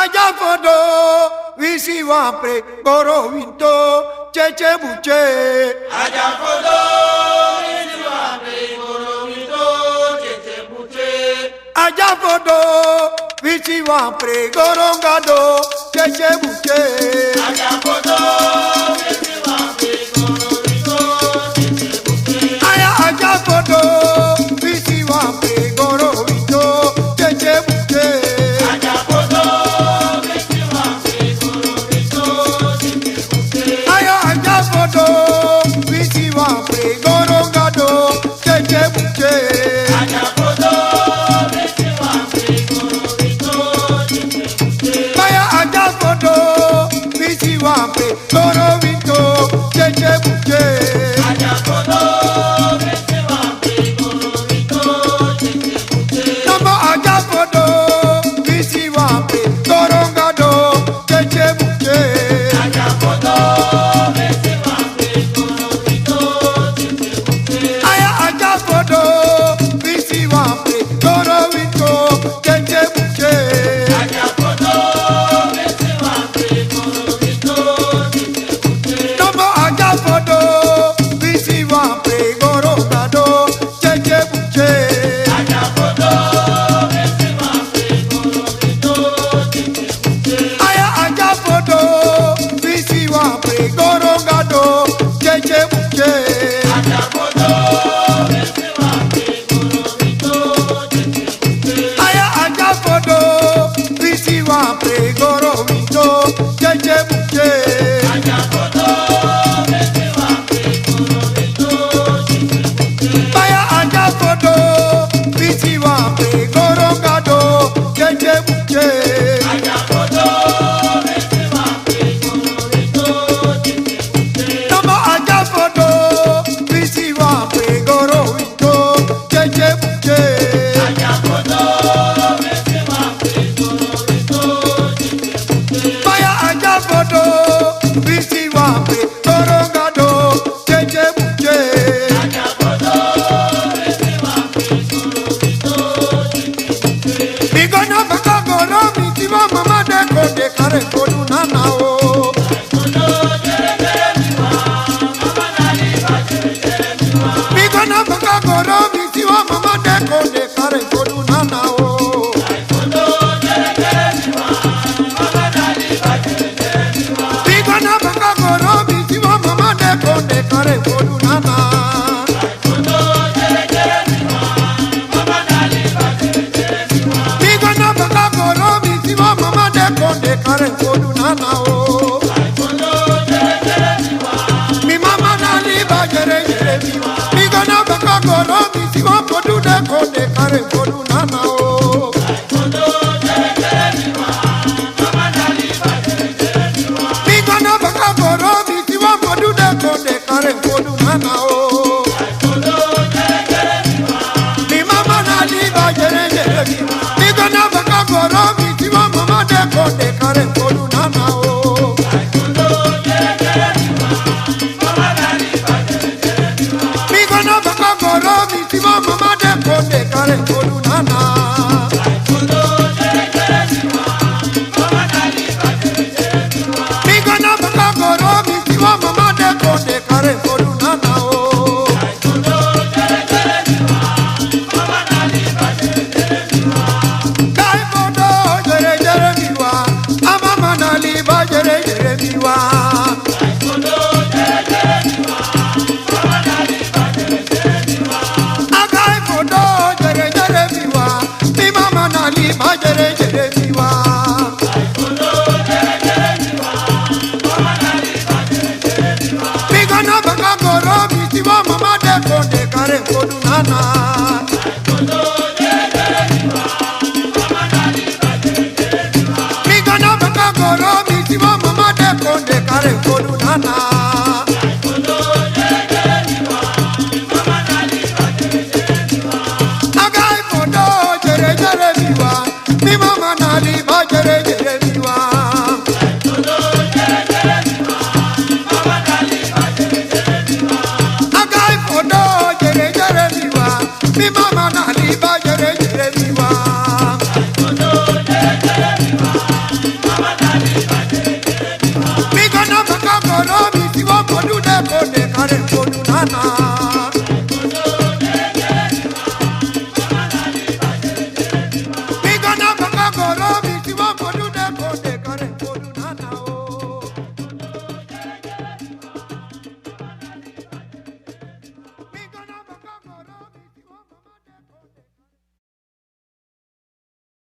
Aja fodo visi wapre goro winto cheche buche. Aja fodo visi wapre goro winto cheche buche. Aja fodo visi wapre goro gado cheche buche. Aja fodo visi wapre goro winto cheche buche. Aya aja fodo visi wapre goro winto cheche buche. Aja fodo visi wapre goro winto cheche buche. Aya aja fodo visi wapre goro gado cheche buche. Aja fodo visi wapre goro winto cheche buche. Aya aja fodo visi wapre goro winto cheche buche. Aja fodo visi wapre goro winto cheche buche. Namo aja fodo visi wapre goro gado cheche buche. Aja fodo visi wapre goro winto cheche buche. Aya aja fodo visi wapre goro winto cheche buche. Aja fodo visi wapre goro winto cheche buche. Namo aja fodo visi wapre goro gado cheche buche. Aja fodo visi wapre goro winto cheche buche. Aya aja fodo visi wapre goro gado cheche buche. Aja fodo visi wapre goro winto cheche buche. Aya aja fodo visi wapre goro winto cheche buche. Aja fodo visi wapre goro winto cheche buche. Aya aja fodo visi wapre goro gado cheche buche. Aja fodo visi wapre goro winto cheche buche. Namo aja fodo visi wapre goro winto cheche buche. Aja fodo visi wapre goro winto cheche buche. Aya aja fodo visi wapre goro gado cheche buche. Aja fodo visi wapre goro winto cheche buche. Bigona baka goro miti wa mama de ko de kare kodu nana o. Fodo jere jere miwa, mama nali ba jere jere miwa. Bigona baka goro miti wa mama de ko de kare kodu nana o. Fodo jere jere miwa, mama nali ba jere jere miwa. Bigona baka goro miti wa mama de ko de kare kodu nana. Fodo jere jere miwa, mama nali ba jere jere miwa. Bigona baka goro miti wa mama de ko de kare kodu nana o. Fodo jere jere miwa, Mi mama na li ba jere jere mi. Bigona baka goro miti wa kodu de ko de kare kodu nana o. fodo jere jere miwa, mama nali ba jere jere miwa. Bigona baka goro miti wa kodu de ko de kare kodu nana o. Fodo jere jere miwa, Mi mama na li ba jere jere mi. Bigona baka goro miti wa mama de ko de kare kodu nana o. fodo jere jere miwa, mama nali ba jere jere miwa. Bigona baka goro miti wa mama de ko de kare kodu nana. Fodo jere jere miwa, mama nali ba jere jere miwa. Bigona baka goro miti wa mama de ko de kare kodu nana o. Fodo jere jere miwa, mama nali ba jere jere miwa. Kai fodo jere jere miwa, ama manali ba jere jere miwa. Fodo jere jere miwa, mama nali ba jere jere miwa. Akai fodo jere jere miwa, mi mama nali ba jere jere miwa. Fodo jere jere miwa, mama nali ba jere jere miwa. Bigona baka goro miti wa mama de ko de kare kodu nana. Fodo jere jere miwa, mama nali ba jere jere miwa. Bigona baka goro miti wa mama de ko de kare kodu nana. Fodo jere jere miwa, mama nali ba jere jere miwa. Akai fodo jere jere miwa, mi mama nali ba jere jere miwa. Fodo jere jere miwa, mama nali ba jere jere miwa. Akai fodo jere jere miwa, mi mama nali ba jere jere miwa. Fodo jere jere miwa, Bigana bakagoro misiwo kodude kode kare kodu nana. Bigana bakagoro